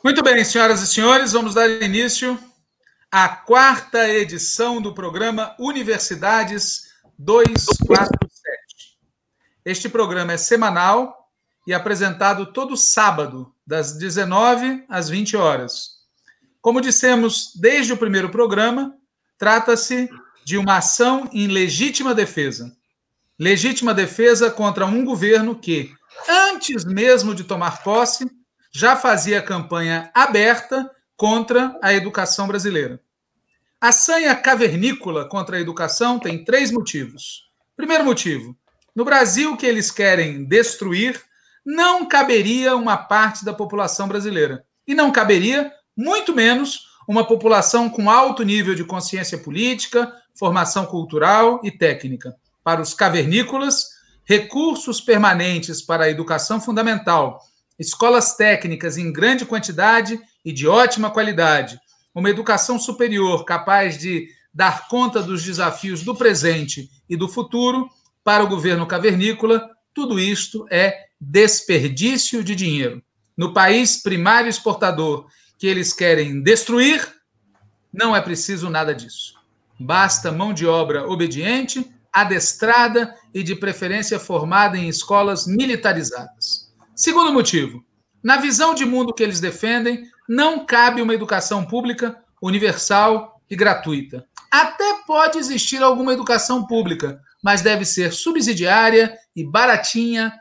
Muito bem, senhoras e senhores, vamos dar início à quarta edição do programa Universidades 247. Este programa é semanal e apresentado todo sábado, das 19 às 20 horas. Como dissemos desde o primeiro programa, trata-se de uma ação em legítima defesa. Legítima defesa contra um governo que, antes mesmo de tomar posse, já fazia campanha aberta contra a educação brasileira. A sanha cavernícola contra a educação tem 3 motivos. Primeiro motivo, no Brasil que eles querem destruir, não caberia uma parte da população brasileira. E não caberia, muito menos, uma população com alto nível de consciência política, formação cultural e técnica. Para os cavernícolas, recursos permanentes para a educação fundamental, escolas técnicas em grande quantidade e de ótima qualidade, uma educação superior capaz de dar conta dos desafios do presente e do futuro, para o governo cavernícola, tudo isto é desperdício de dinheiro. No país primário exportador que eles querem destruir, não é preciso nada disso. Basta mão de obra obediente, adestrada e, de preferência, formada em escolas militarizadas. Segundo motivo, na visão de mundo que eles defendem, não cabe uma educação pública universal e gratuita. Até pode existir alguma educação pública, mas deve ser subsidiária e baratinha.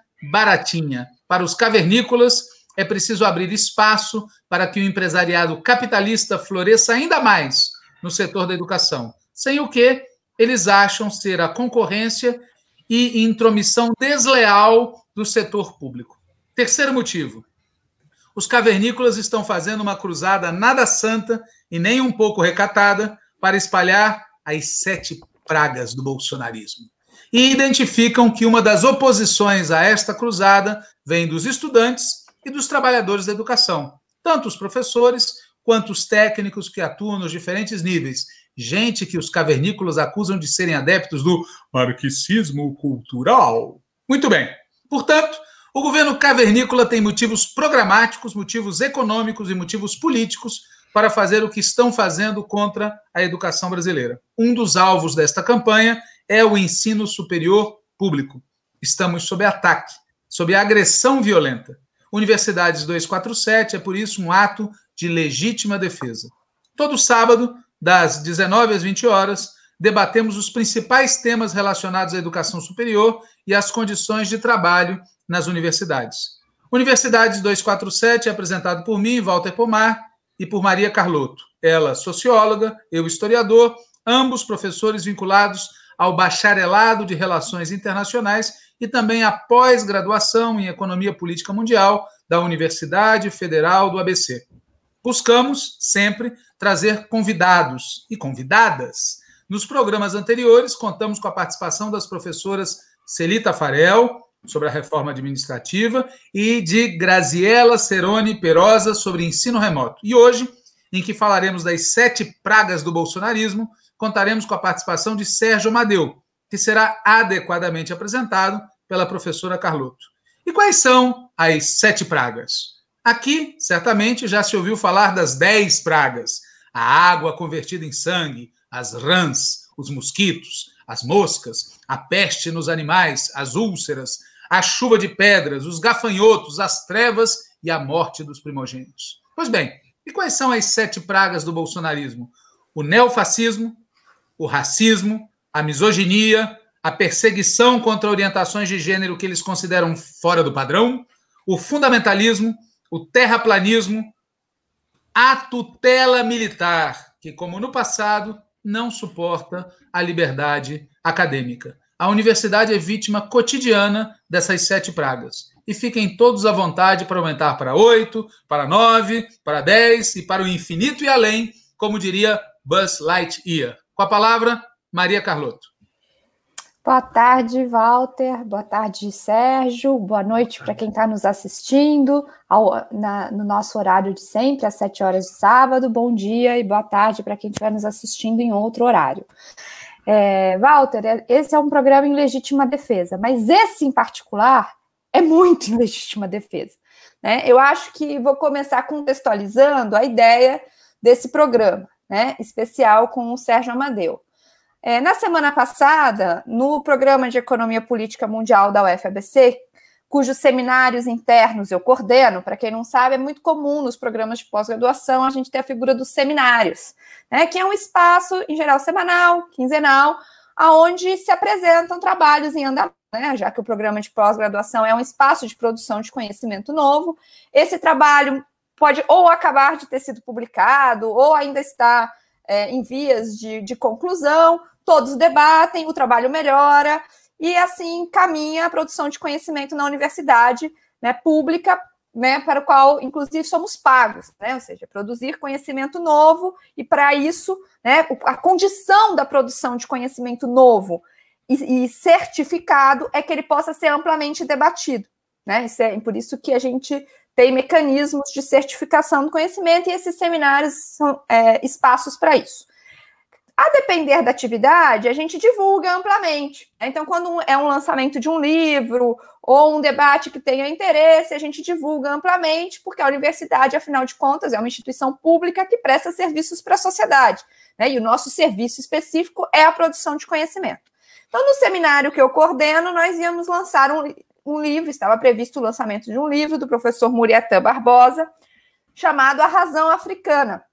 Para os cavernícolas, é preciso abrir espaço para que o empresariado capitalista floresça ainda mais no setor da educação, sem o que eles acham ser a concorrência e intromissão desleal do setor público. Terceiro motivo, os cavernícolas estão fazendo uma cruzada nada santa e nem um pouco recatada para espalhar as 7 pragas do bolsonarismo. E identificam que uma das oposições a esta cruzada vem dos estudantes e dos trabalhadores da educação, tanto os professores quanto os técnicos que atuam nos diferentes níveis, gente que os cavernícolas acusam de serem adeptos do marxismo cultural. Muito bem. Portanto, o governo cavernícola tem motivos programáticos, motivos econômicos e motivos políticos para fazer o que estão fazendo contra a educação brasileira. Um dos alvos desta campanha é o ensino superior público. Estamos sob ataque, sob agressão violenta. Universidades 247 é, por isso, um ato de legítima defesa. Todo sábado, das 19 às 20 horas, debatemos os principais temas relacionados à educação superior e às condições de trabalho nas universidades. Universidades 247 é apresentado por mim, Walter Pomar, e por Maria Carlotto. Ela, socióloga, eu, historiador, ambos professores vinculados ao bacharelado de Relações Internacionais e também à pós-graduação em Economia Política Mundial da Universidade Federal do ABC. Buscamos sempre trazer convidados e convidadas. Nos programas anteriores, contamos com a participação das professoras Celita Farel, sobre a reforma administrativa, e de Graziela Ceroni Perosa, sobre ensino remoto. E hoje, em que falaremos das 7 pragas do bolsonarismo, contaremos com a participação de Sérgio Amadeu, que será adequadamente apresentado pela professora Carlotto. E quais são as 7 pragas? Aqui, certamente, já se ouviu falar das 10 pragas. A água convertida em sangue, as rãs, os mosquitos, as moscas, a peste nos animais, as úlceras, a chuva de pedras, os gafanhotos, as trevas e a morte dos primogênitos. Pois bem, e quais são as 7 pragas do bolsonarismo? O neofascismo, o racismo, a misoginia, a perseguição contra orientações de gênero que eles consideram fora do padrão, o fundamentalismo, o terraplanismo, a tutela militar, que, como no passado, não suporta a liberdade acadêmica. A universidade é vítima cotidiana dessas 7 pragas. E fiquem todos à vontade para aumentar para 8, para 9, para 10 e para o infinito e além, como diria Buzz Lightyear. Com a palavra, Maria Carlotto. Boa tarde, Walter. Boa tarde, Sérgio. Boa noite para quem está nos assistindo no nosso horário de sempre, às 7 horas de sábado. Bom dia e boa tarde para quem estiver nos assistindo em outro horário. Walter, esse é um programa em legítima defesa, mas esse em particular é muito em legítima defesa. né? Eu acho que vou começar contextualizando a ideia desse programa, né, especial com o Sérgio Amadeu. Na semana passada, no Programa de Economia Política Mundial da UFABC, cujos seminários internos eu coordeno, para quem não sabe, é muito comum nos programas de pós-graduação a gente ter a figura dos seminários, né, que é um espaço, em geral, semanal, quinzenal, onde se apresentam trabalhos em andamento, né, já que o programa de pós-graduação é um espaço de produção de conhecimento novo. Esse trabalho pode ou acabar de ter sido publicado, ou ainda está em vias de conclusão. Todos debatem, o trabalho melhora, e assim caminha a produção de conhecimento na universidade, né, pública, né, para o qual, inclusive, somos pagos, né, ou seja, produzir conhecimento novo, e para isso, né, a condição da produção de conhecimento novo e certificado é que ele possa ser amplamente debatido, né, por isso que a gente tem mecanismos de certificação do conhecimento, e esses seminários são espaços para isso. A depender da atividade, a gente divulga amplamente. Então, quando é um lançamento de um livro ou um debate que tenha interesse, a gente divulga amplamente, porque a universidade, afinal de contas, é uma instituição pública que presta serviços para a sociedade, né? E o nosso serviço específico é a produção de conhecimento. Então, no seminário que eu coordeno, nós íamos lançar um livro, estava previsto o lançamento de um livro do professor Muriatã Barbosa, chamado A Razão Africana,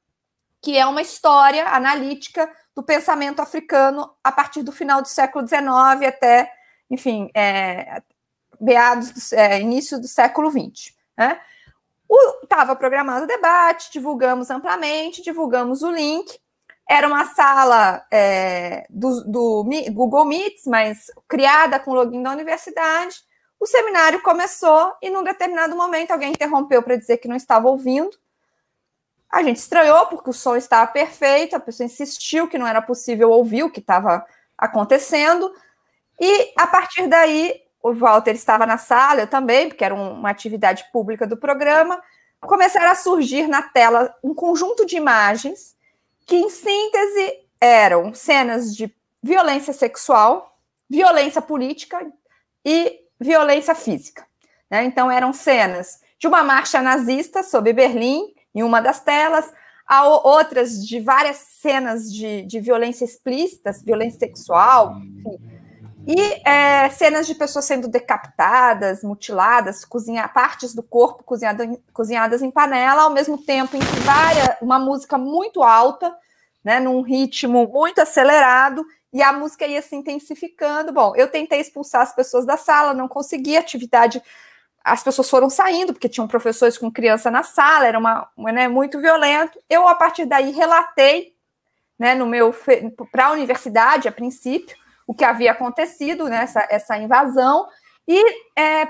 que é uma história analítica do pensamento africano a partir do final do século XIX até, enfim, início do século XX. Né? Estava programado o debate, divulgamos amplamente, divulgamos o link. Era uma sala do Google Meets, mas criada com o login da universidade. O seminário começou e, num determinado momento, alguém interrompeu para dizer que não estava ouvindo. A gente estranhou, porque o som estava perfeito, a pessoa insistiu que não era possível ouvir o que estava acontecendo, e, a partir daí, o Walter estava na sala, eu também, porque era uma atividade pública do programa, começaram a surgir na tela um conjunto de imagens que, em síntese, eram cenas de violência sexual, violência política e violência física. Né? Então, eram cenas de uma marcha nazista sobre Berlim, em uma das telas, há outras de várias cenas de violência explícita, violência sexual, enfim, e cenas de pessoas sendo decapitadas, mutiladas, partes do corpo cozinhadas em panela, ao mesmo tempo em que uma música muito alta, né, num ritmo muito acelerado, e a música ia se intensificando. Bom, eu tentei expulsar as pessoas da sala, não consegui, a atividade... As pessoas foram saindo, porque tinham professores com criança na sala, era muito violento. Eu, a partir daí, relatei, né, para a universidade, a princípio, o que havia acontecido, né, essa invasão, e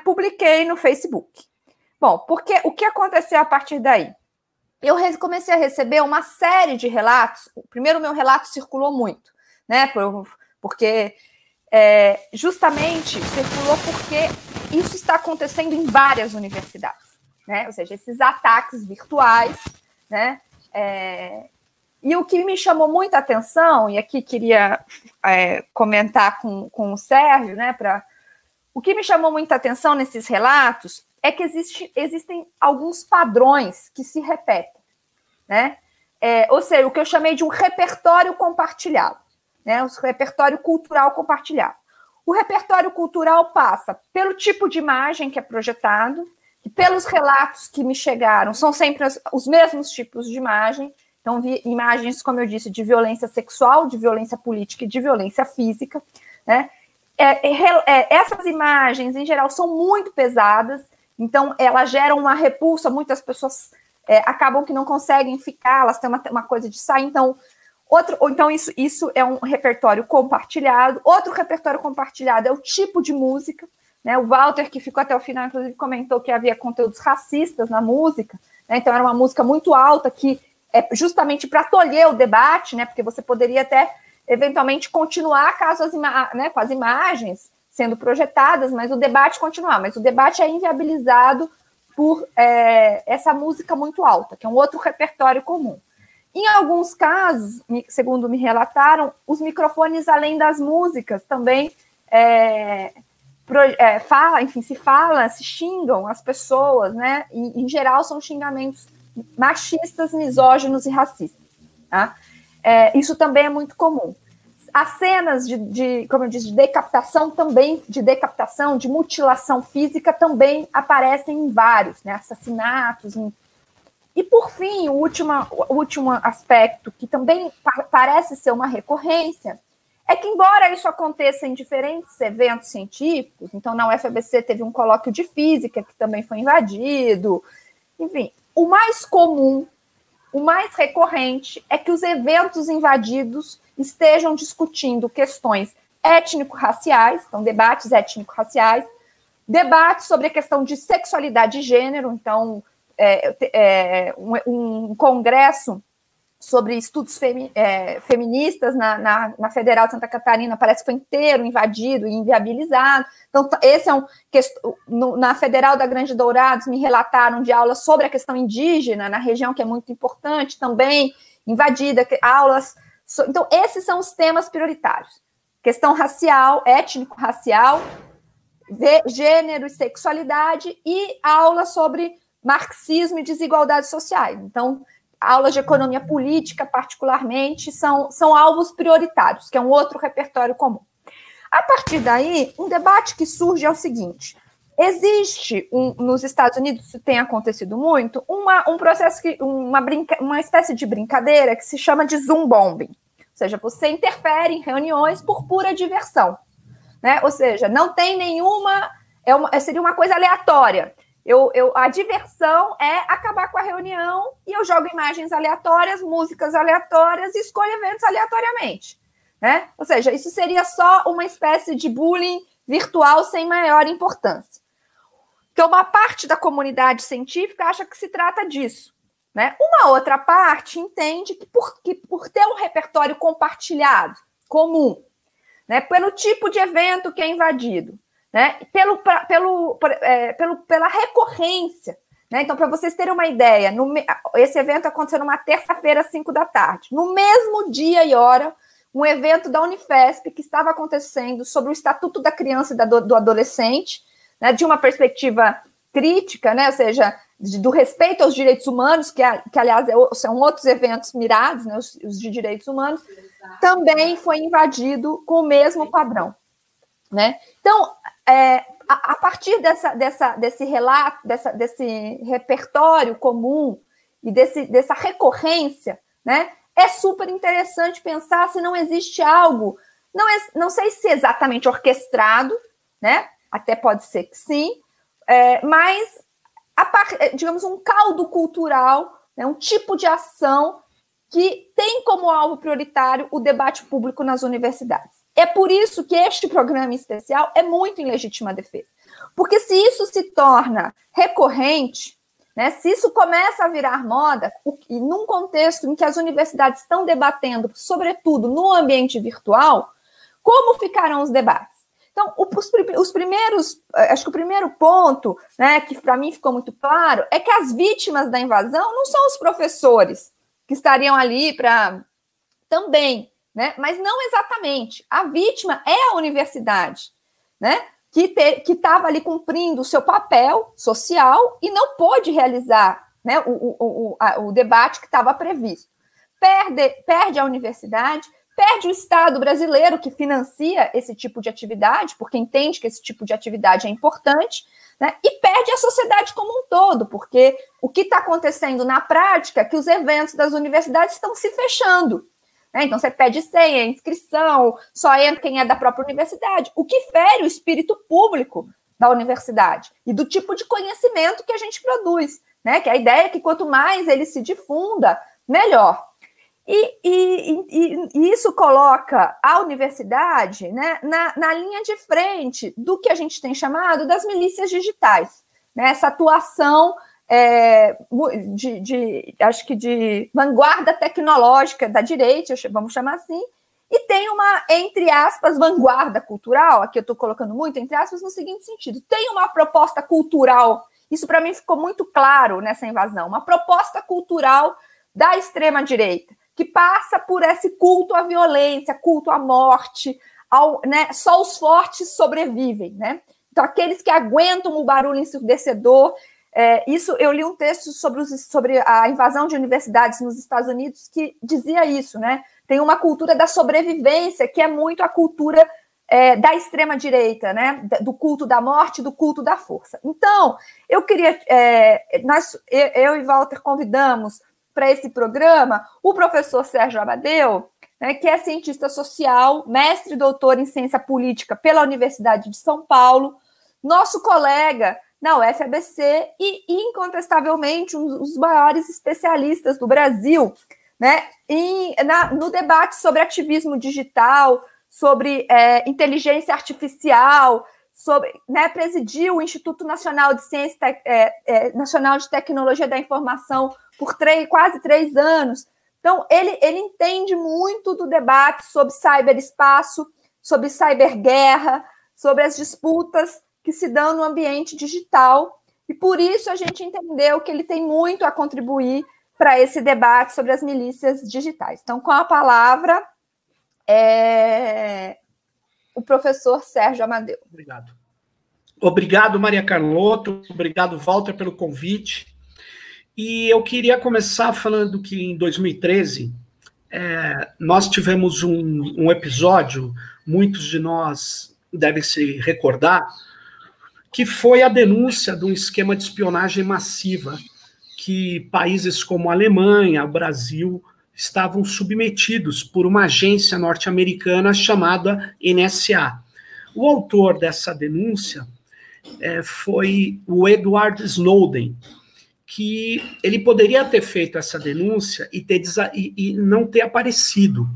publiquei no Facebook. Bom, porque o que aconteceu a partir daí? Eu comecei a receber uma série de relatos. Primeiro, o meu relato circulou muito, né, porque justamente circulou porque isso está acontecendo em várias universidades, né? Ou seja, esses ataques virtuais, né? E o que me chamou muita atenção, e aqui queria comentar com o Sérgio, né? O que me chamou muita atenção nesses relatos é que existem alguns padrões que se repetem, né? Ou seja, o que eu chamei de um repertório compartilhado, né? O repertório cultural compartilhado. O repertório cultural passa pelo tipo de imagem que é projetado, e pelos relatos que me chegaram, são sempre os mesmos tipos de imagem. Então, imagens, como eu disse, de violência sexual, de violência política e de violência física. Né? Essas imagens, em geral, são muito pesadas, então elas geram uma repulsa, muitas pessoas acabam que não conseguem ficar, elas têm uma coisa de sair, então isso é um repertório compartilhado. Outro repertório compartilhado é o tipo de música, né? O Walter, que ficou até o final, inclusive, comentou que havia conteúdos racistas na música, né? Então era uma música muito alta, que é justamente para tolher o debate, né? Porque você poderia até, eventualmente, continuar caso com as imagens sendo projetadas, mas o debate continuar. Mas o debate é inviabilizado por essa música muito alta, que é um outro repertório comum. Em alguns casos, segundo me relataram, os microfones, além das músicas, também se xingam as pessoas, né? E, em geral, são xingamentos machistas, misóginos e racistas. Tá? Isso também é muito comum. As cenas como eu disse, de decapitação, de mutilação física, também aparecem em vários, né? Assassinatos. E, por fim, o último aspecto, que também parece ser uma recorrência, é que, embora isso aconteça em diferentes eventos científicos, então na UFABC teve um colóquio de física que também foi invadido, enfim, o mais comum, o mais recorrente é que os eventos invadidos estejam discutindo questões étnico-raciais, então debates étnico-raciais, debates sobre a questão de sexualidade e gênero, então um congresso sobre estudos feministas na Federal de Santa Catarina parece que foi inteiro invadido e inviabilizado. Então, esse na Federal da Grande Dourados me relataram de aulas sobre a questão indígena na região, que é muito importante, também invadida, aulas. Então, esses são os temas prioritários. Questão racial, étnico-racial, gênero e sexualidade, e aulas sobre marxismo e desigualdades sociais. Então, aulas de economia política, particularmente, são alvos prioritários, que é um outro repertório comum. A partir daí, um debate que surge é o seguinte: existe, nos Estados Unidos, isso tem acontecido muito, um processo, uma espécie de brincadeira que se chama de Zoom bombing. Ou seja, você interfere em reuniões por pura diversão. Né? Ou seja, não tem nenhuma... seria uma coisa aleatória. A diversão é acabar com a reunião e eu jogo imagens aleatórias, músicas aleatórias e escolho eventos aleatoriamente. Né? Ou seja, isso seria só uma espécie de bullying virtual sem maior importância. Então, uma parte da comunidade científica acha que se trata disso. Né? Uma outra parte entende que por ter um repertório compartilhado, comum, né, pelo tipo de evento que é invadido, né, pela recorrência. Né? Então, para vocês terem uma ideia, esse evento aconteceu numa terça-feira, às 5 da tarde. No mesmo dia e hora, um evento da Unifesp que estava acontecendo sobre o Estatuto da Criança e do Adolescente, né, de uma perspectiva crítica, né, ou seja, do respeito aos direitos humanos, que aliás, são outros eventos mirados, né, os de direitos humanos, também foi invadido com o mesmo padrão. Né? Então, a partir desse relato, desse repertório comum e dessa recorrência, né, é super interessante pensar se não existe algo, não sei se exatamente orquestrado, né? Até pode ser que sim, mas, digamos, um caldo cultural, né, um tipo de ação que tem como alvo prioritário o debate público nas universidades. É por isso que este programa especial é muito em legítima defesa. Porque se isso se torna recorrente, né, se isso começa a virar moda, e num contexto em que as universidades estão debatendo, sobretudo no ambiente virtual, como ficarão os debates? Então, os primeiros, acho que o primeiro ponto, né, que para mim ficou muito claro, é que as vítimas da invasão não são os professores, que estariam ali para também, né? Mas não exatamente. A vítima é a universidade, né? Que estava ali cumprindo o seu papel social e não pôde realizar, né, o debate que estava previsto. Perde a universidade, perde o Estado brasileiro, que financia esse tipo de atividade, porque entende que esse tipo de atividade é importante, né? E perde a sociedade como um todo, porque o que está acontecendo na prática é que os eventos das universidades estão se fechando. Né? Então, você pede senha, inscrição, só entra quem é da própria universidade, o que fere o espírito público da universidade e do tipo de conhecimento que a gente produz. Né? Que a ideia é que quanto mais ele se difunda, melhor. E isso coloca a universidade, né, na linha de frente do que a gente tem chamado das milícias digitais, né, essa atuação acho que de vanguarda tecnológica da direita, vamos chamar assim, e tem uma, entre aspas, vanguarda cultural, aqui eu estou colocando muito entre aspas, no seguinte sentido: tem uma proposta cultural, isso para mim ficou muito claro nessa invasão, uma proposta cultural da extrema-direita, que passa por esse culto à violência, culto à morte, né? Só os fortes sobrevivem, né? Então, aqueles que aguentam o barulho ensurdecedor. Isso, eu li um texto sobre a invasão de universidades nos Estados Unidos que dizia isso, né? Tem uma cultura da sobrevivência, que é muito a cultura da extrema-direita, né? Do culto da morte, do culto da força. Então, eu queria... eu e Walter convidamos para esse programa o professor Sérgio Amadeu, né, que é cientista social, mestre e doutor em ciência política pela Universidade de São Paulo, nosso colega na UFABC e, incontestavelmente, um dos maiores especialistas do Brasil, né, no debate sobre ativismo digital, sobre inteligência artificial, né, presidiu o Instituto Nacional de Ciência Nacional de Tecnologia da Informação por quase 3 anos. Então, ele entende muito do debate sobre ciberespaço, sobre ciberguerra, sobre as disputas que se dão no ambiente digital, e por isso a gente entendeu que ele tem muito a contribuir para esse debate sobre as milícias digitais. Então, com a palavra, o professor Sérgio Amadeu. Obrigado. Obrigado, Maria Carlotto, obrigado, Walter, pelo convite. E eu queria começar falando que em 2013 nós tivemos um episódio, muitos de nós devem se recordar, que foi a denúncia de um esquema de espionagem massiva que países como a Alemanha, o Brasil, estavam submetidos por uma agência norte-americana chamada NSA. O autor dessa denúncia foi o Edward Snowden, que ele poderia ter feito essa denúncia e não ter aparecido.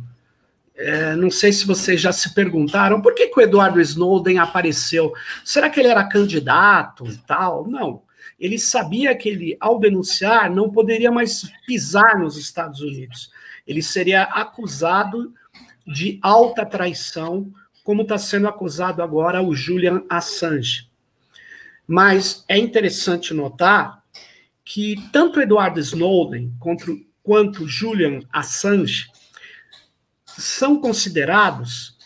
Não sei se vocês já se perguntaram por que o Edward Snowden apareceu. Será que ele era candidato e tal? Não. Ele sabia que ele, ao denunciar, não poderia mais pisar nos Estados Unidos. Ele seria acusado de alta traição, como está sendo acusado agora o Julian Assange. Mas é interessante notar que tanto Edward Snowden quanto Julian Assange são considerados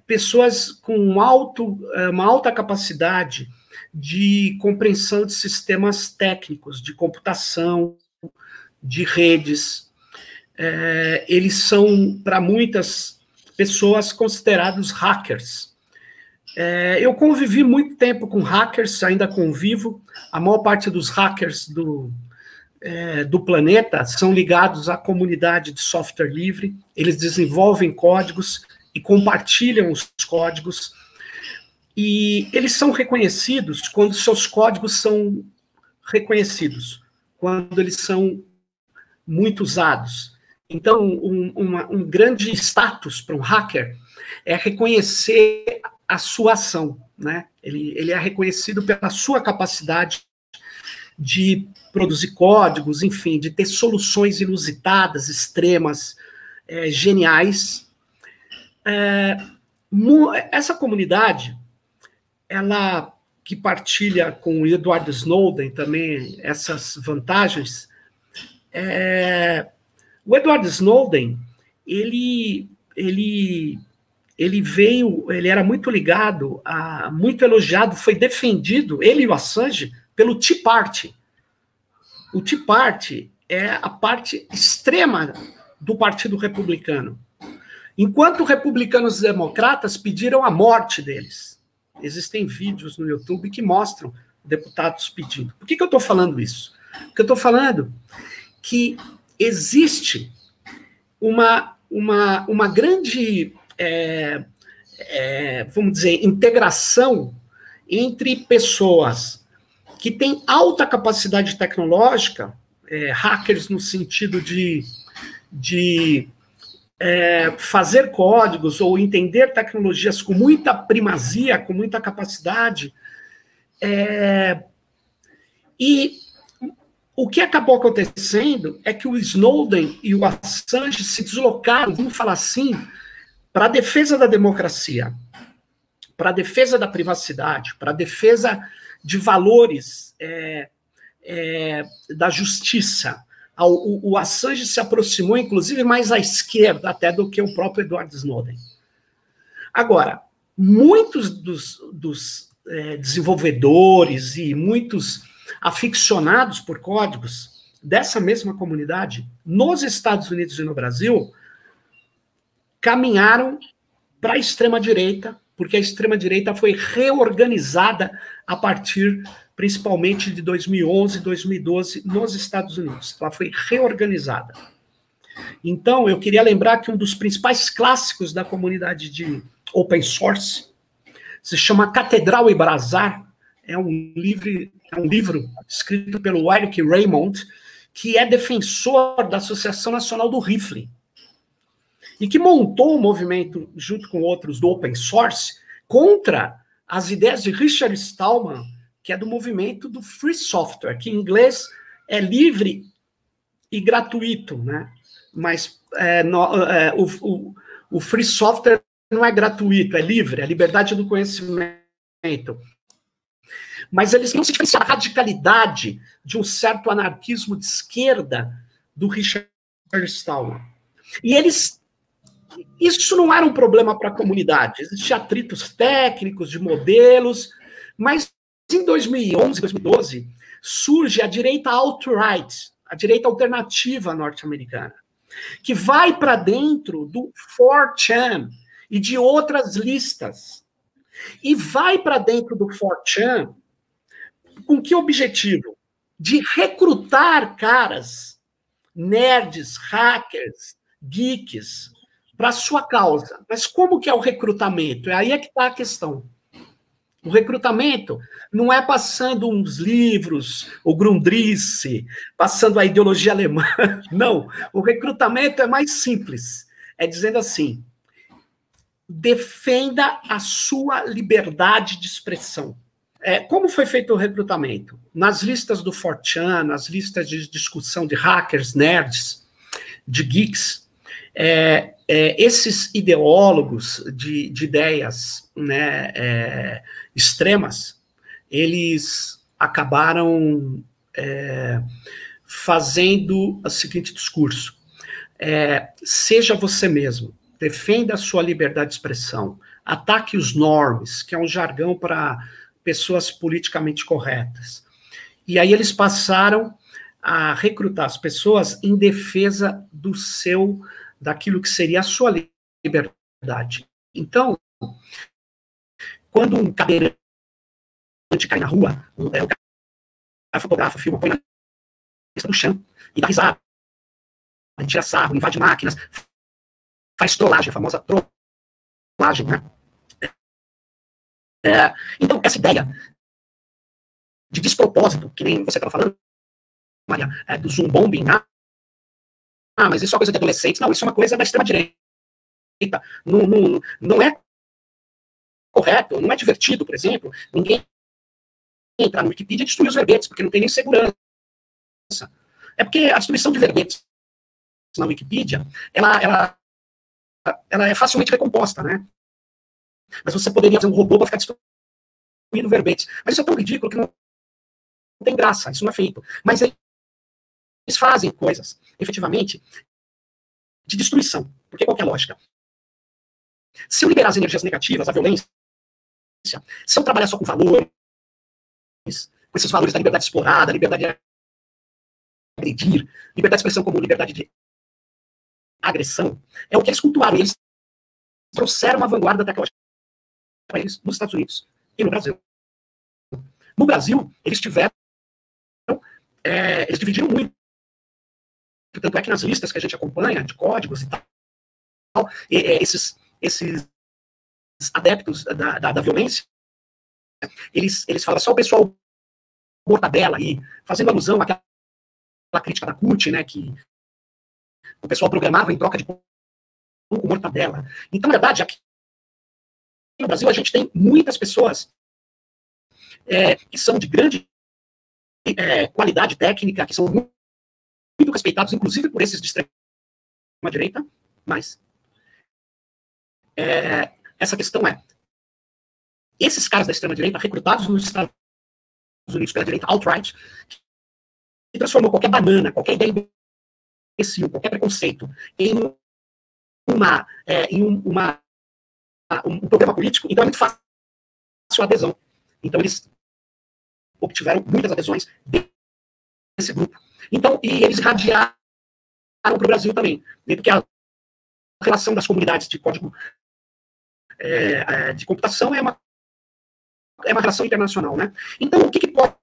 pessoas com uma alta capacidade de compreensão de sistemas técnicos, de computação, de redes. Eles são, para muitas pessoas, considerados hackers. Eu convivi muito tempo com hackers, ainda convivo. A maior parte dos hackers do planeta são ligados à comunidade de software livre. Eles desenvolvem códigos e compartilham os códigos. E eles são reconhecidos quando seus códigos são reconhecidos, quando eles são muito usados. Então, um grande status para um hacker é reconhecer a sua ação, né? Ele é reconhecido pela sua capacidade de produzir códigos, enfim, de ter soluções inusitadas, extremas, geniais. Essa comunidade, ela que partilha com o Edward Snowden também essas vantagens, o Edward Snowden, ele era muito ligado, muito elogiado, foi defendido, ele e o Assange, pelo Tea Party. O Tea Party é a parte extrema do Partido Republicano. Enquanto republicanos e democratas pediram a morte deles. Existem vídeos no YouTube que mostram deputados pedindo. Por que eu estou falando isso? Porque eu estou falando que existe uma grande, vamos dizer, integração entre pessoas que têm alta capacidade tecnológica, hackers no sentido de fazer códigos ou entender tecnologias com muita primazia, com muita capacidade, e o que acabou acontecendo é que o Snowden e o Assange se deslocaram, vamos falar assim, para a defesa da democracia, para a defesa da privacidade, para a defesa de valores da justiça. O Assange se aproximou, inclusive, mais à esquerda até do que o próprio Edward Snowden. Agora, muitos dos desenvolvedores e muitos aficionados por códigos dessa mesma comunidade, nos Estados Unidos e no Brasil, caminharam para a extrema-direita, porque a extrema-direita foi reorganizada a partir, principalmente, de 2011, 2012, nos Estados Unidos. Ela foi reorganizada. Então, eu queria lembrar que um dos principais clássicos da comunidade de open source se chama Catedral e Bazar. É um livro escrito pelo Eric Raymond, que é defensor da Associação Nacional do Rifle, e que montou um movimento, junto com outros, do open source, contra as ideias de Richard Stallman, que é do movimento do free software, que em inglês é livre e gratuito, né? Mas o free software não é gratuito, é livre, é liberdade do conhecimento. Mas eles não se diferenciam da radicalidade de um certo anarquismo de esquerda do Richard Stallman. E isso não era um problema para a comunidade. Existiam atritos técnicos, de modelos, mas em 2011, 2012, surge a direita alt-right, a direita alternativa norte-americana, que vai para dentro do 4chan e de outras listas. E vai para dentro do 4chan com que objetivo? De recrutar caras, nerds, hackers, geeks, para a sua causa. Mas como que é o recrutamento? Aí é que está a questão. O recrutamento não é passando uns livros, o Grundrisse, passando a ideologia alemã. Não. O recrutamento é mais simples. É dizendo assim, defenda a sua liberdade de expressão. Como foi feito o recrutamento? Nas listas do 4chan, nas listas de discussão de hackers, nerds, de geeks, esses ideólogos de ideias, né, extremas, eles acabaram fazendo o seguinte discurso: seja você mesmo, defenda a sua liberdade de expressão, ataque os norms, que é um jargão para pessoas politicamente corretas. E aí eles passaram a recrutar as pessoas em defesa daquilo que seria a sua liberdade. Então, quando um cadeirante cai na rua, o cara fotografa, filma, põe na lista do chão e dá risada, tira sarro, invade máquinas, faz trollagem, a famosa trollagem, né? Então, essa ideia de despropósito, que nem você estava falando, Maria, do Zoom bombing, mas isso é uma coisa de adolescentes. Não, isso é uma coisa da extrema-direita. Não é correto, não é divertido, por exemplo, ninguém entrar no Wikipedia e destruir os verbetes, porque não tem nem segurança. É porque a destruição de verbetes na Wikipedia, ela é facilmente recomposta, né? Mas você poderia fazer um robô para ficar destruindo verbetes. Mas isso é tão ridículo que não tem graça, isso não é feito. Mas eles fazem coisas, efetivamente, de destruição. Porque qual que é a lógica? Se eu liberar as energias negativas, a violência, se eu trabalhar só com valores, com esses valores da liberdade de explorar, da liberdade de agredir, liberdade de expressão como liberdade de agressão, é o que eles cultuaram. Eles trouxeram uma vanguarda tecnológica para eles nos Estados Unidos e no Brasil. No Brasil, eles dividiram muito. Tanto é que nas listas que a gente acompanha, de códigos e tal, esses adeptos da violência, eles falam só o pessoal mortadela aí, fazendo alusão àquela crítica da CUT, né, que o pessoal programava em troca de pão com mortadela. Então, na verdade, aqui no Brasil a gente tem muitas pessoas que são de grande qualidade técnica, que são muito respeitados, inclusive por esses de extrema-direita, mas essa questão esses caras da extrema-direita, recrutados nos Estados Unidos pela direita alt-right, que transformou qualquer banana, qualquer ideia imbecil, qualquer preconceito, em um programa político, então é muito fácil a adesão. Então, eles obtiveram muitas adesões desse grupo. Então, e eles irradiaram para o Brasil também, porque a relação das comunidades de código de computação é uma relação internacional, né? Então, o que pode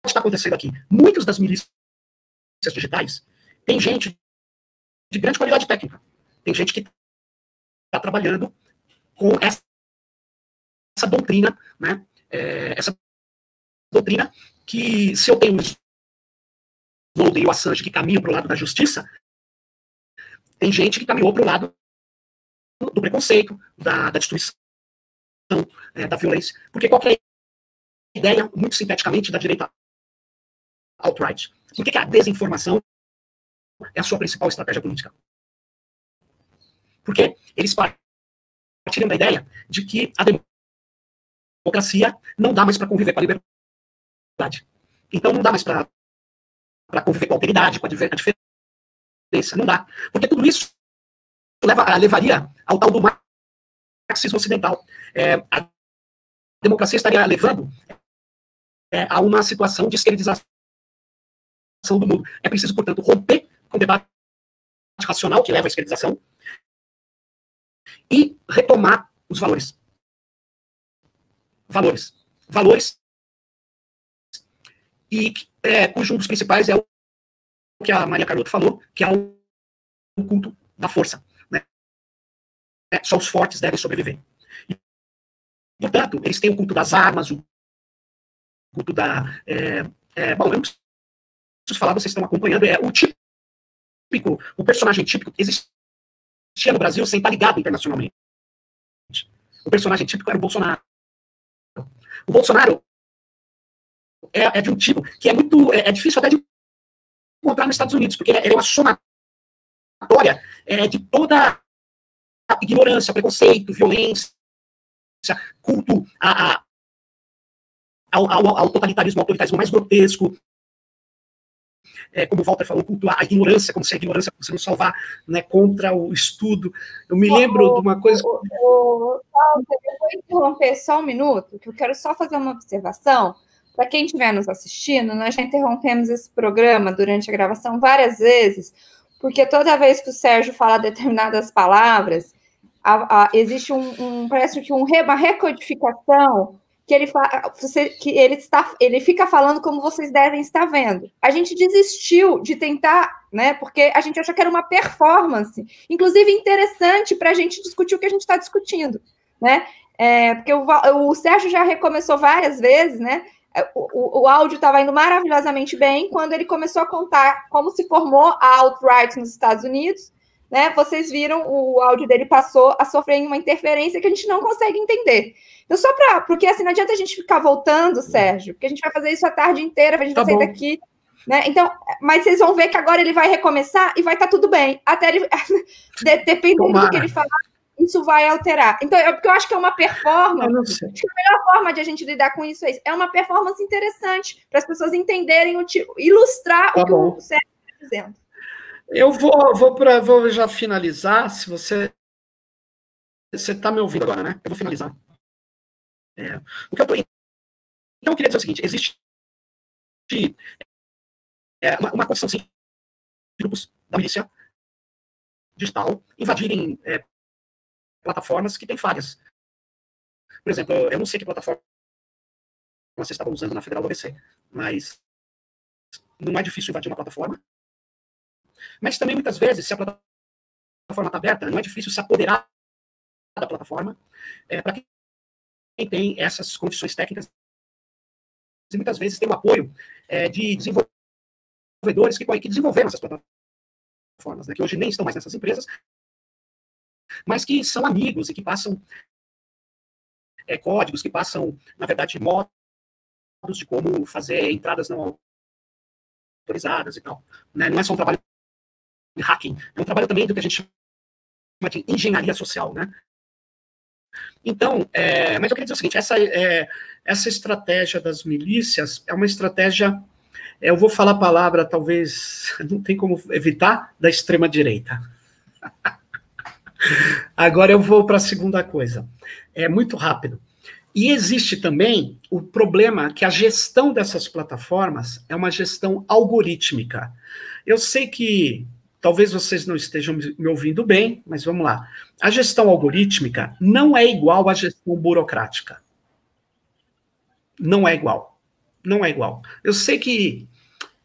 estar acontecendo aqui? Muitas das milícias digitais tem gente de grande qualidade técnica, tem gente que está trabalhando com essa doutrina, né? Essa doutrina que, se eu tenho o Snowden e o Assange que caminham para o lado da justiça, tem gente que caminhou para o lado do preconceito, da destruição, da violência. Porque qualquer ideia, muito sinteticamente, da direita alt-right. Por que a desinformação é a sua principal estratégia política? Porque eles partilham da ideia de que a democracia não dá mais para conviver com a liberdade. Então não dá mais para conviver com a alteridade, com a diferença. Não dá. Porque tudo isso levaria ao tal do marxismo ocidental. A democracia estaria levando a uma situação de esquerdização do mundo. É preciso, portanto, romper com o debate racional que leva à esquerdização e retomar os valores. Valores e cujo um dos principais é o que a Maria Carlotto falou, que é o culto da força. Né? Só os fortes devem sobreviver. E, portanto, eles têm o culto das armas, o culto da... bom, eu não preciso falar, vocês estão acompanhando, o personagem típico existia no Brasil sem estar ligado internacionalmente. O personagem típico era o Bolsonaro. O Bolsonaro é de um tipo que é muito... É difícil até de encontrar nos Estados Unidos, porque ele é uma somatória de toda a ignorância, preconceito, violência, culto ao totalitarismo, ao autoritarismo mais grotesco, como o Walter falou, culto à ignorância, como se a ignorância fosse nos salvar, né, contra o estudo. Eu me lembro de uma coisa... Walter, eu vou interromper só um minuto, que eu quero só fazer uma observação. Para quem estiver nos assistindo, nós já interrompemos esse programa durante a gravação várias vezes, porque toda vez que o Sérgio fala determinadas palavras, existe parece que uma recodificação que ele fica falando como vocês devem estar vendo. A gente desistiu de tentar, né? Porque a gente achou que era uma performance, inclusive interessante para a gente discutir o que a gente está discutindo, né? Porque o Sérgio já recomeçou várias vezes, né? O áudio estava indo maravilhosamente bem quando ele começou a contar como se formou a alt-right nos Estados Unidos, né? Vocês viram, o áudio dele passou a sofrer uma interferência que a gente não consegue entender. Então, porque assim, não adianta a gente ficar voltando, Sérgio, porque a gente vai fazer isso a tarde inteira, a gente vai sair daqui, né? Então, mas vocês vão ver que agora ele vai recomeçar e vai estar tudo bem, até ele, dependendo do que ele falar, isso vai alterar. Então, porque eu acho que é uma performance. Acho que a melhor forma de a gente lidar com isso é isso. É uma performance interessante para as pessoas entenderem, ilustrar o que o Sérgio está dizendo. Eu vou já finalizar. Se você está me ouvindo agora, né? Eu vou finalizar. Então, eu queria dizer o seguinte: existe uma construção sim, de grupos da milícia digital invadirem plataformas que têm falhas. Por exemplo, eu não sei que plataforma vocês estavam usando na Federal do ABC, mas não é difícil invadir uma plataforma. Mas também, muitas vezes, se a plataforma está aberta, não é difícil se apoderar da plataforma para quem tem essas condições técnicas. E muitas vezes tem o apoio de desenvolvedores que desenvolveram essas plataformas, né, que hoje nem estão mais nessas empresas, mas que são amigos e que passam códigos, que passam, na verdade, modos de como fazer entradas não autorizadas e tal. Né? Não é só um trabalho de hacking, é um trabalho também do que a gente chama de engenharia social, né? Então, mas eu queria dizer o seguinte, essa estratégia das milícias é uma estratégia, eu vou falar a palavra, talvez, não tem como evitar, da extrema-direita. Agora eu vou para a segunda coisa. É muito rápido. E existe também o problema que a gestão dessas plataformas é uma gestão algorítmica. Eu sei que talvez vocês não estejam me ouvindo bem, mas vamos lá. A gestão algorítmica não é igual à gestão burocrática. Não é igual. Não é igual. Eu sei que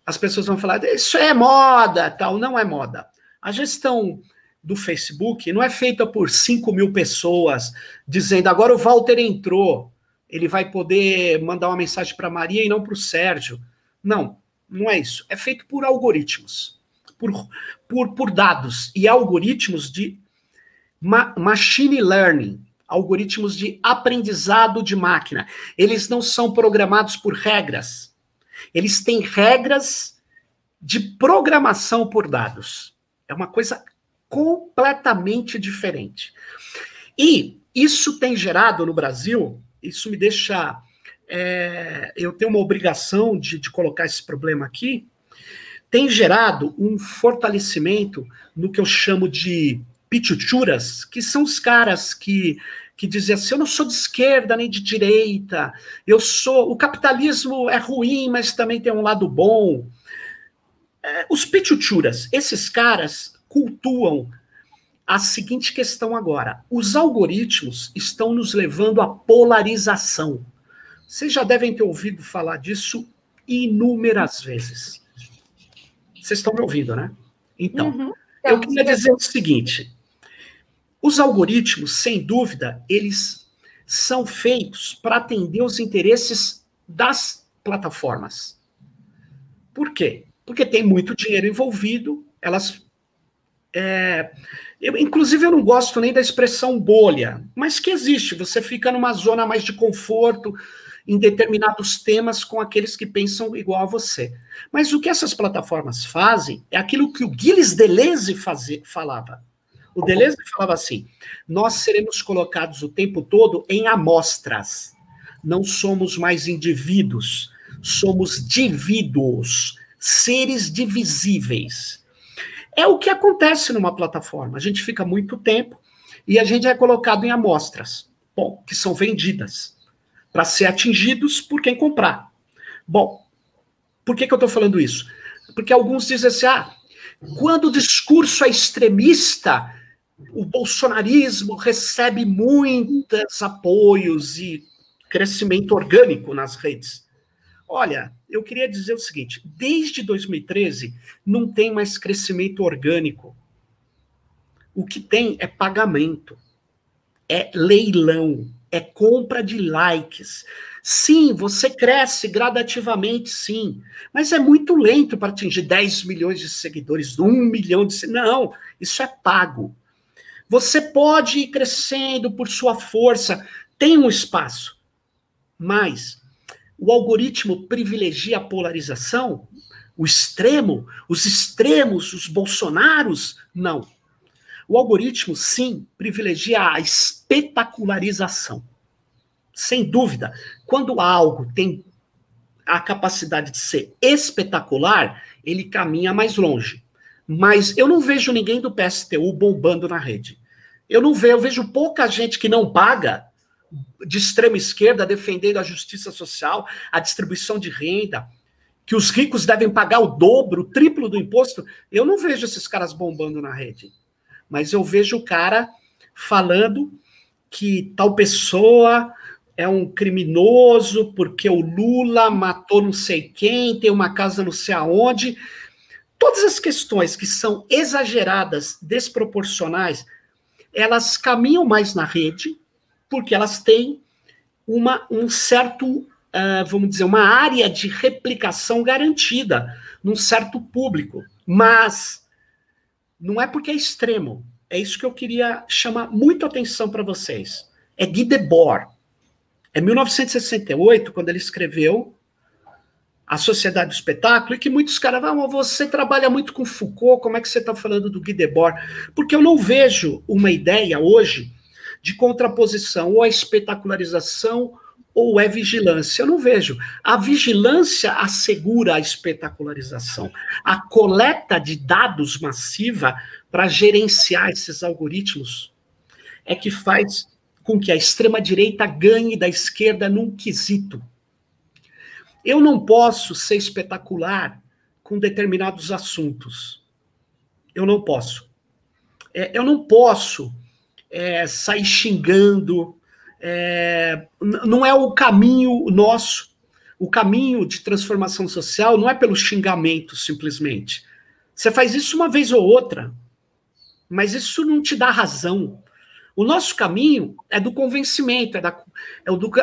as pessoas vão falar, isso é moda, tal. Não é moda. A gestão do Facebook não é feita por 5.000 pessoas dizendo, agora o Walter entrou, ele vai poder mandar uma mensagem para a Maria e não para o Sérgio. Não, não é isso. É feito por algoritmos, por dados e algoritmos de machine learning, algoritmos de aprendizado de máquina. Eles não são programados por regras. Eles têm regras de programação por dados. É uma coisa completamente diferente. E isso tem gerado no Brasil, isso me deixa... eu tenho uma obrigação de colocar esse problema aqui, tem gerado um fortalecimento no que eu chamo de pichuchuras, que são os caras que dizem assim, eu não sou de esquerda nem de direita, o capitalismo é ruim, mas também tem um lado bom. Os pichuchuras, esses caras cultuam a seguinte questão agora. Os algoritmos estão nos levando à polarização. Vocês já devem ter ouvido falar disso inúmeras vezes. Vocês estão me ouvindo, né? Então, eu queria dizer o seguinte. Os algoritmos, sem dúvida, eles são feitos para atender os interesses das plataformas. Por quê? Porque tem muito dinheiro envolvido, elas... inclusive, eu não gosto nem da expressão bolha, mas que existe. Você fica numa zona mais de conforto em determinados temas com aqueles que pensam igual a você. Mas o que essas plataformas fazem é aquilo que o Gilles Deleuze falava. O Deleuze falava assim, nós seremos colocados o tempo todo em amostras. Não somos mais indivíduos, somos divíduos, seres divisíveis. É o que acontece numa plataforma. A gente fica muito tempo e a gente é colocado em amostras, bom, que são vendidas para ser atingidos por quem comprar. Bom, por que eu estou falando isso? Porque alguns dizem assim, quando o discurso é extremista, o bolsonarismo recebe muitos apoios e crescimento orgânico nas redes. Olha, eu queria dizer o seguinte, desde 2013 não tem mais crescimento orgânico. O que tem é pagamento, é leilão, é compra de likes. Sim, você cresce gradativamente, sim, mas é muito lento para atingir 10 milhões de seguidores, 1 milhão de seguidores. Não, isso é pago. Você pode ir crescendo por sua força, tem um espaço, mas o algoritmo privilegia a polarização, o extremo, os extremos, os bolsonaros, não. O algoritmo, sim, privilegia a espetacularização. Sem dúvida, quando algo tem a capacidade de ser espetacular, ele caminha mais longe. Mas eu não vejo ninguém do PSTU bombando na rede. Eu vejo pouca gente que não paga, de extrema esquerda, defendendo a justiça social, a distribuição de renda, que os ricos devem pagar o dobro, o triplo do imposto. Eu não vejo esses caras bombando na rede. Mas eu vejo o cara falando que tal pessoa é um criminoso porque o Lula matou não sei quem, tem uma casa não sei aonde. Todas as questões que são exageradas, desproporcionais, elas caminham mais na rede porque elas têm um certo, vamos dizer, uma área de replicação garantida num certo público. Mas não é porque é extremo. É isso que eu queria chamar muito atenção para vocês. É Guy Debord. É 1968, quando ele escreveu A Sociedade do Espetáculo, e que muitos caras falam, você trabalha muito com Foucault, como é que você está falando do Guy Debord? Porque eu não vejo uma ideia hoje de contraposição ou a espetacularização ou é vigilância. Eu não vejo. A vigilância assegura a espetacularização. A coleta de dados massiva para gerenciar esses algoritmos é que faz com que a extrema-direita ganhe da esquerda num quesito. Eu não posso ser espetacular com determinados assuntos. Eu não posso. Eu não posso sair xingando. Não é o caminho nosso. O caminho de transformação social não é pelo xingamento, simplesmente. Você faz isso uma vez ou outra, mas isso não te dá razão. O nosso caminho é do convencimento,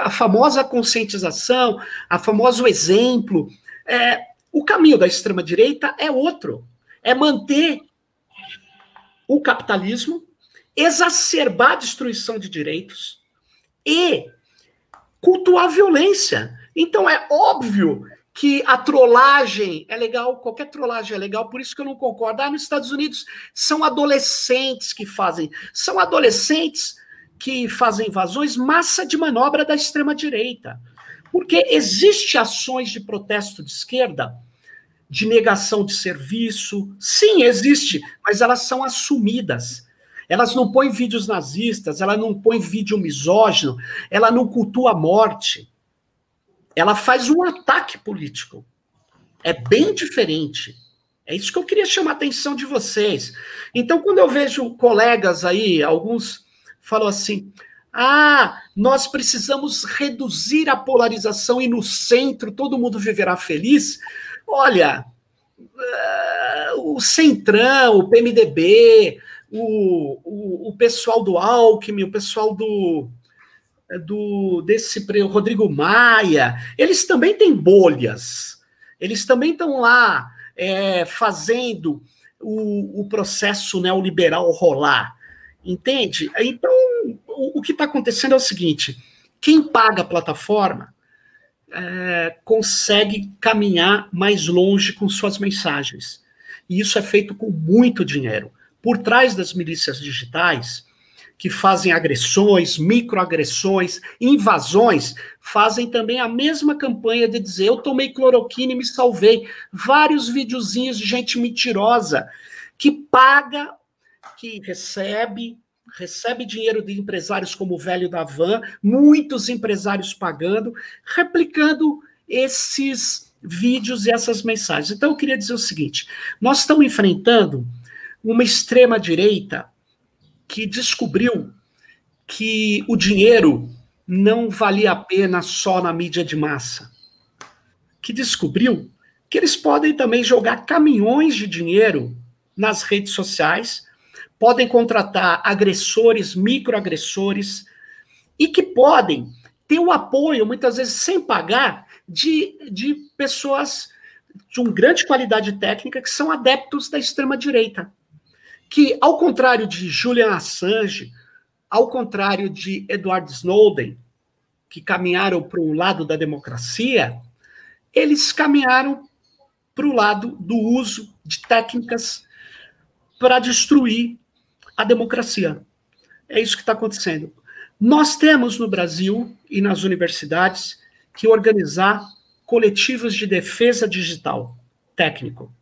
a famosa conscientização, a famoso exemplo. O caminho da extrema-direita é outro. É manter o capitalismo, exacerbar a destruição de direitos e cultuar a violência. Então é óbvio que a trollagem é legal, qualquer trollagem é legal, por isso que eu não concordo. Nos Estados Unidos são adolescentes que fazem invasões, massa de manobra da extrema-direita. Porque existe ações de protesto de esquerda, de negação de serviço, sim, existe, mas elas são assumidas. Elas não põem vídeos nazistas, ela não põe vídeo misógino, ela não cultua a morte. Ela faz um ataque político. É bem diferente. É isso que eu queria chamar a atenção de vocês. Então, quando eu vejo colegas aí, alguns falam assim, nós precisamos reduzir a polarização e no centro todo mundo viverá feliz. Olha, o Centrão, o PMDB, o pessoal do Alckmin, o pessoal desse Rodrigo Maia, eles também têm bolhas, eles também estão lá fazendo o processo neoliberal rolar, entende? Então, o que está acontecendo é o seguinte, quem paga a plataforma consegue caminhar mais longe com suas mensagens, e isso é feito com muito dinheiro. Por trás das milícias digitais, que fazem agressões, microagressões, invasões, fazem também a mesma campanha de dizer, eu tomei cloroquina e me salvei. Vários videozinhos de gente mentirosa que paga, que recebe dinheiro de empresários como o velho da van, muitos empresários pagando, replicando esses vídeos e essas mensagens. Então eu queria dizer o seguinte, nós estamos enfrentando uma extrema-direita que descobriu que o dinheiro não valia a pena só na mídia de massa. Que descobriu que eles podem também jogar caminhões de dinheiro nas redes sociais, podem contratar agressores, microagressores, e que podem ter o apoio, muitas vezes sem pagar, de pessoas de uma grande qualidade técnica que são adeptos da extrema-direita. Que, ao contrário de Julian Assange, ao contrário de Edward Snowden, que caminharam para o lado da democracia, eles caminharam para o lado do uso de técnicas para destruir a democracia. É isso que está acontecendo. Nós temos no Brasil e nas universidades que organizar coletivos de defesa digital técnico.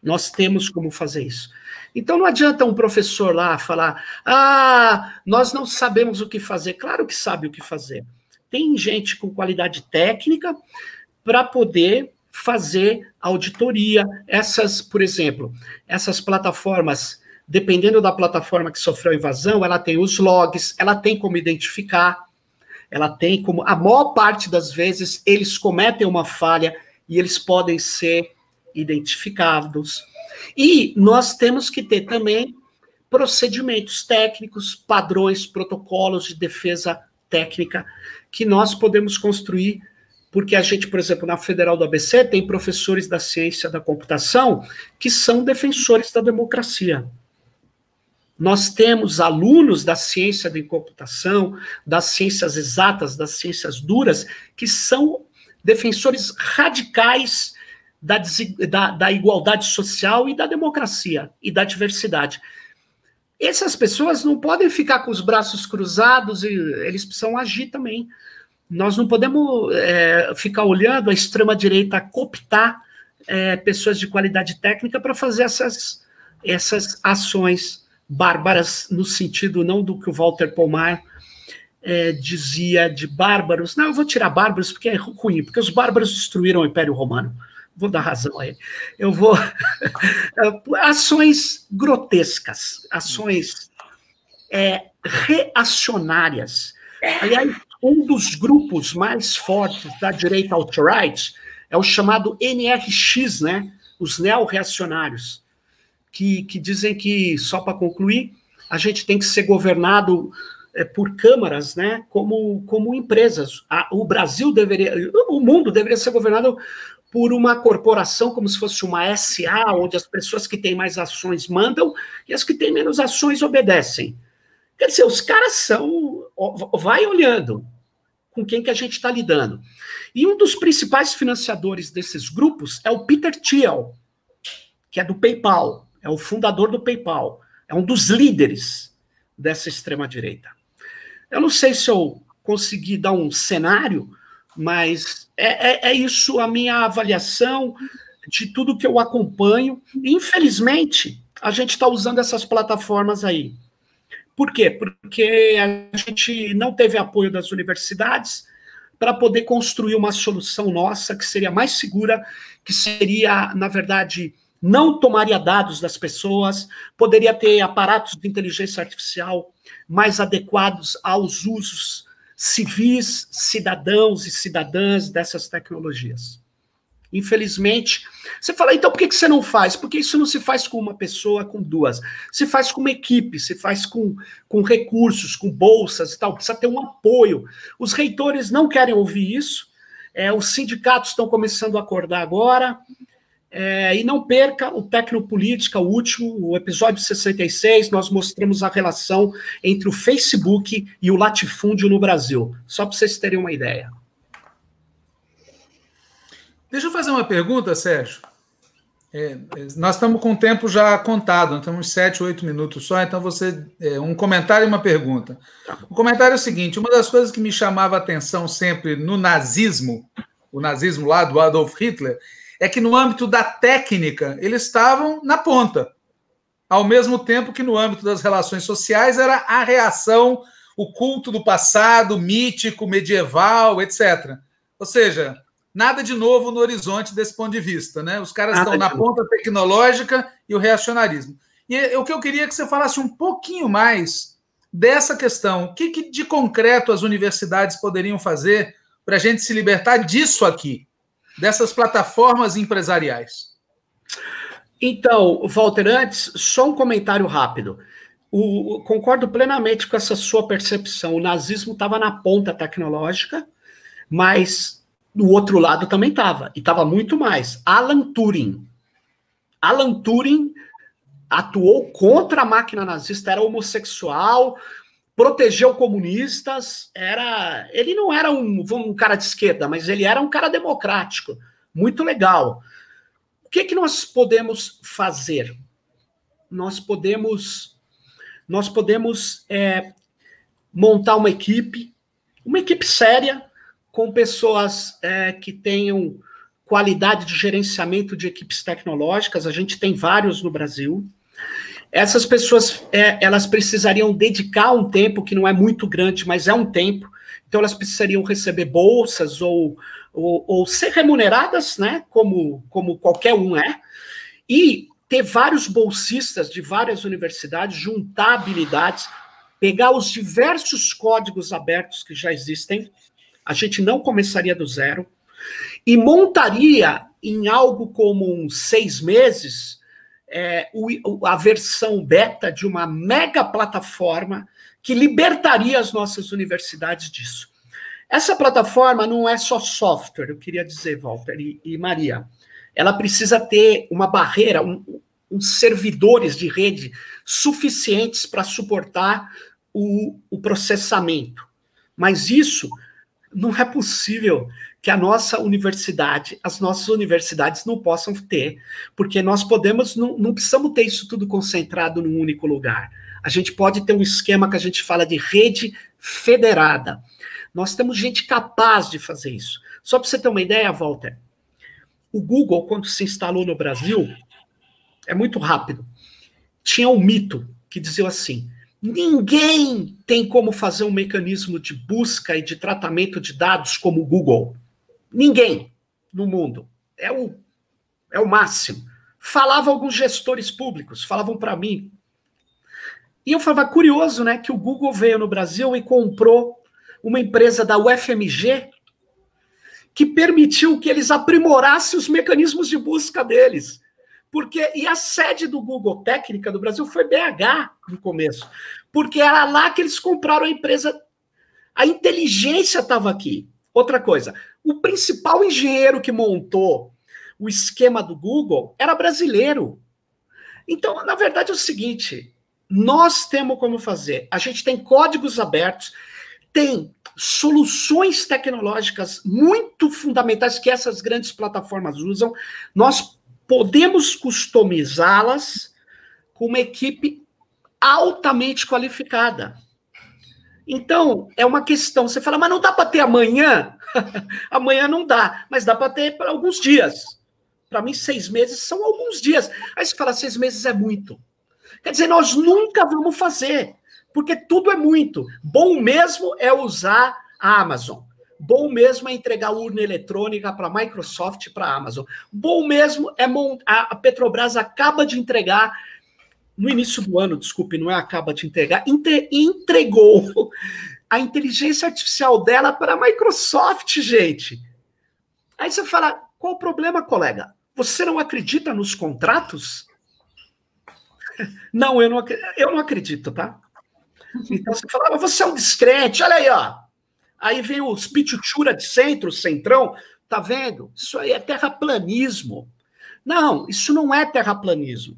Nós temos como fazer isso. Então não adianta um professor lá falar, nós não sabemos o que fazer. Claro que sabe o que fazer. Tem gente com qualidade técnica para poder fazer auditoria. Por exemplo, essas plataformas, dependendo da plataforma que sofreu invasão, ela tem os logs, ela tem como identificar, ela tem como, a maior parte das vezes, eles cometem uma falha e eles podem ser identificados. E nós temos que ter também procedimentos técnicos, padrões, protocolos de defesa técnica que nós podemos construir, porque a gente, por exemplo, na Federal do ABC, tem professores da ciência da computação que são defensores da democracia. Nós temos alunos da ciência da computação, das ciências exatas, das ciências duras, que são defensores radicais da igualdade social e da democracia e da diversidade. Essas pessoas não podem ficar com os braços cruzados, e eles precisam agir também. Nós não podemos ficar olhando a extrema-direita cooptar pessoas de qualidade técnica para fazer essas ações bárbaras, no sentido não do que o Walter Pomar dizia de bárbaros. Não, eu vou tirar bárbaros porque é ruim, porque os bárbaros destruíram o Império Romano. Vou dar razão a ele. Eu vou... ações grotescas, ações reacionárias. Aliás, um dos grupos mais fortes da direita alt-right é o chamado NRX, né? Os neo-reacionários, que dizem que, só para concluir, a gente tem que ser governado por câmaras, né? Como empresas. O Brasil o mundo deveria ser governado por uma corporação, como se fosse uma SA, onde as pessoas que têm mais ações mandam e as que têm menos ações obedecem. Quer dizer, os caras são... Vai olhando com quem que a gente está lidando. E um dos principais financiadores desses grupos é o Peter Thiel, que é do PayPal, é o fundador do PayPal, é um dos líderes dessa extrema-direita. Eu não sei se eu consegui dar um cenário, mas é isso a minha avaliação de tudo que eu acompanho. Infelizmente, a gente está usando essas plataformas aí. Por quê? Porque a gente não teve apoio das universidades para poder construir uma solução nossa que seria mais segura, que seria, na verdade, não tomaria dados das pessoas, poderia ter aparatos de inteligência artificial mais adequados aos usos civis, cidadãos e cidadãs dessas tecnologias. Infelizmente, você fala, então por que você não faz? Porque isso não se faz com uma pessoa, com duas. Se faz com uma equipe, se faz com recursos, com bolsas e tal. Precisa ter um apoio. Os reitores não querem ouvir isso. Os sindicatos estão começando a acordar agora. E não perca o Tecnopolítica, o último, o episódio 66, nós mostramos a relação entre o Facebook e o latifúndio no Brasil. Só para vocês terem uma ideia. Deixa eu fazer uma pergunta, Sérgio. Nós estamos com o tempo já contado, nós temos 7, 8 minutos só, então você... um comentário e uma pergunta. O comentário é o seguinte, uma das coisas que me chamava a atenção sempre no nazismo, o nazismo lá do Adolf Hitler, é que no âmbito da técnica, eles estavam na ponta. Ao mesmo tempo que no âmbito das relações sociais era a reação, o culto do passado, mítico, medieval, etc. Ou seja... nada de novo no horizonte desse ponto de vista, né? Os caras estão na ponta tecnológica e o reacionarismo. E o que eu queria que você falasse um pouquinho mais dessa questão. O que de concreto as universidades poderiam fazer para a gente se libertar disso aqui, dessas plataformas empresariais? Então, Walter, antes, só um comentário rápido. Concordo plenamente com essa sua percepção. O nazismo estava na ponta tecnológica, mas... do outro lado também estava, e estava muito mais. Alan Turing atuou contra a máquina nazista, era homossexual, protegeu comunistas, ele não era um cara de esquerda, mas ele era um cara democrático, muito legal. O que nós podemos fazer? Nós podemos montar uma equipe séria, com pessoas que tenham qualidade de gerenciamento de equipes tecnológicas. A gente tem vários no Brasil. Essas pessoas, elas precisariam dedicar um tempo, que não é muito grande, mas é um tempo. Então, elas precisariam receber bolsas ou ser remuneradas, né, como qualquer um é, e ter vários bolsistas de várias universidades, juntar habilidades, pegar os diversos códigos abertos que já existem. A gente não começaria do zero e montaria em algo como uns 6 meses a versão beta de uma mega plataforma que libertaria as nossas universidades disso. Essa plataforma não é só software, eu queria dizer, Walter e Maria. Ela precisa ter uma barreira, uns servidores de rede suficientes para suportar o processamento. Mas isso... não é possível que as nossas universidades não possam ter, porque nós não precisamos ter isso tudo concentrado num único lugar. A gente pode ter um esquema que a gente fala de rede federada. Nós temos gente capaz de fazer isso. Só para você ter uma ideia, Walter, o Google, quando se instalou no Brasil, é muito rápido, tinha um mito que dizia assim, Ninguém tem como fazer um mecanismo de busca e de tratamento de dados como o Google. Ninguém no mundo. É o máximo. Falavam alguns gestores públicos, falavam para mim. E eu falava, curioso, né, que o Google veio no Brasil e comprou uma empresa da UFMG que permitiu que eles aprimorassem os mecanismos de busca deles. E a sede do Google técnica do Brasil foi BH no começo, porque era lá que eles compraram a empresa. A inteligência estava aqui. Outra coisa, o principal engenheiro que montou o esquema do Google era brasileiro. Então, na verdade, é o seguinte, nós temos como fazer. A gente tem códigos abertos, tem soluções tecnológicas muito fundamentais que essas grandes plataformas usam. Nós podemos customizá-las com uma equipe altamente qualificada. Então, é uma questão. Você fala, mas não dá para ter amanhã? Amanhã não dá, mas dá para ter para alguns dias. Para mim, 6 meses são alguns dias. Aí você fala, 6 meses é muito. Quer dizer, nós nunca vamos fazer, porque tudo é muito. Bom mesmo é usar a Amazon. Bom mesmo é entregar urna eletrônica para a Microsoft e para a Amazon. Bom mesmo é a Petrobras acaba de entregar, no início do ano, desculpe, não é acaba de entregar, entregou a inteligência artificial dela para a Microsoft, gente. Aí você fala, qual o problema, colega? Você não acredita nos contratos? Não, eu não acredito, tá? Então você fala, você é um descrente, olha aí, ó. Aí vem os pichuchura de centro, centrão, tá vendo? Isso aí é terraplanismo. Não, isso não é terraplanismo.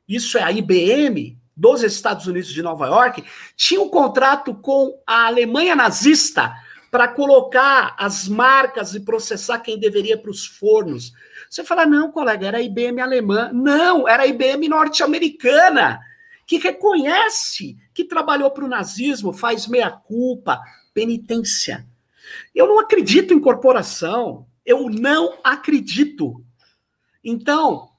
Isso é a IBM dos Estados Unidos de Nova York, tinha um contrato com a Alemanha nazista para colocar as marcas e processar quem deveria para os fornos. Você fala, não, colega, era a IBM alemã. Não, era a IBM norte-americana, que reconhece que trabalhou para o nazismo, faz meia-culpa, penitência. Eu não acredito em corporação. Eu não acredito. Então,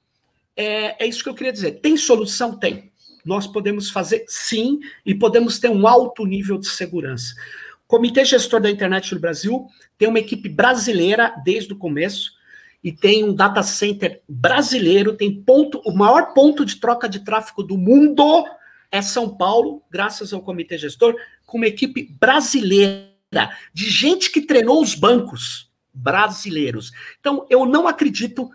é isso que eu queria dizer. Tem solução? Tem. Nós podemos fazer, sim, e podemos ter um alto nível de segurança. O Comitê Gestor da Internet no Brasil tem uma equipe brasileira desde o começo e tem um data center brasileiro, tem o maior ponto de troca de tráfego do mundo é São Paulo, graças ao Comitê Gestor, com uma equipe brasileira, de gente que treinou os bancos brasileiros. Então, eu não acredito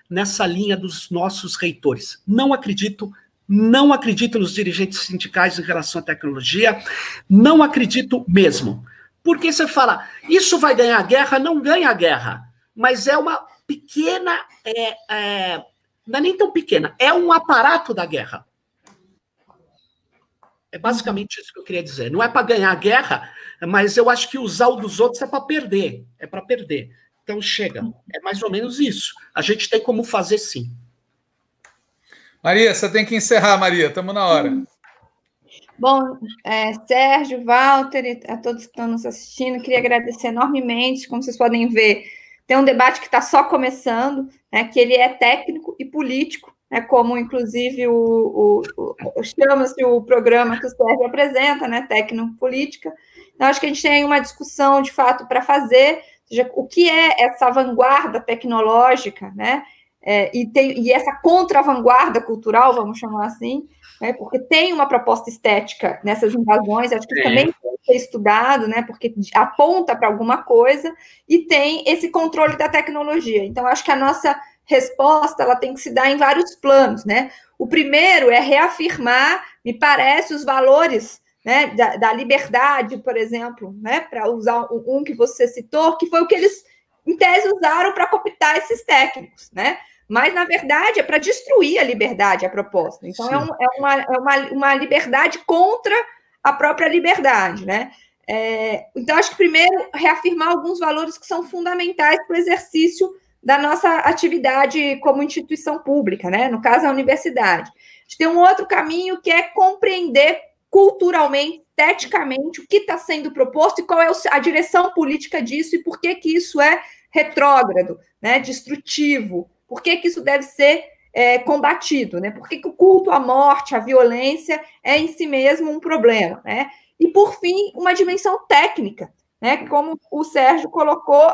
nessa linha dos nossos reitores. Não acredito nos dirigentes sindicais em relação à tecnologia, não acredito mesmo. Porque você fala, isso vai ganhar a guerra? Não ganha a guerra, mas é uma pequena, não é nem tão pequena, é um aparato da guerra. É basicamente isso que eu queria dizer. Não é para ganhar a guerra, mas eu acho que usar o dos outros é para perder. É para perder. Então, chega. É mais ou menos isso. A gente tem como fazer, sim. Maria, você tem que encerrar, Maria. Estamos na hora. Bom, Sérgio, Walter e a todos que estão nos assistindo, queria agradecer enormemente. Como vocês podem ver, tem um debate que está só começando, né, que ele é técnico e político, né, como, inclusive, chama-se o programa que o Sérgio apresenta, né, Tecnopolítica. Então, acho que a gente tem uma discussão, de fato, para fazer, ou seja, o que é essa vanguarda tecnológica, né, e essa contra-vanguarda cultural, vamos chamar assim, né, porque tem uma proposta estética nessas invasões, acho que também tem que ser estudado, né, porque aponta para alguma coisa, e tem esse controle da tecnologia. Então, acho que a nossa resposta ela tem que se dar em vários planos, né? O primeiro é reafirmar, me parece, os valores, né, da liberdade, por exemplo, né, para usar um que você citou, que foi o que eles, em tese, usaram para cooptar esses técnicos, né? Mas, na verdade, é para destruir a liberdade, a proposta. Então, é uma liberdade contra a própria liberdade, né? Então, acho que, primeiro, reafirmar alguns valores que são fundamentais para o exercício da nossa atividade como instituição pública, né? No caso, a universidade. A gente tem um outro caminho que é compreender culturalmente, esteticamente, o que está sendo proposto e qual é a direção política disso e por que isso é retrógrado, né? Destrutivo. Por que isso deve ser combatido, né? Por que o culto à morte, à violência é em si mesmo um problema, né? E, por fim, uma dimensão técnica, né? Como o Sérgio colocou,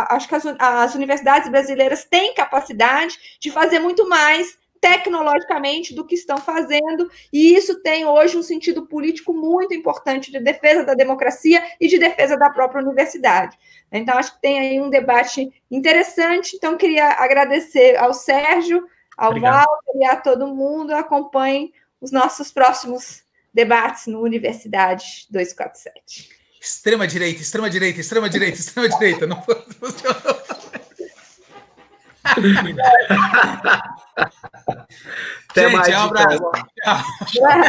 acho que as universidades brasileiras têm capacidade de fazer muito mais tecnologicamente do que estão fazendo, e isso tem hoje um sentido político muito importante de defesa da democracia e de defesa da própria universidade. Então, acho que tem aí um debate interessante. Então, queria agradecer ao Sérgio, ao Walter e a todo mundo. Acompanhem os nossos próximos debates no Universidade 247. Extrema-direita, extrema-direita, extrema-direita, extrema-direita. Não funcionou. Até mais, um abraço. Tchau.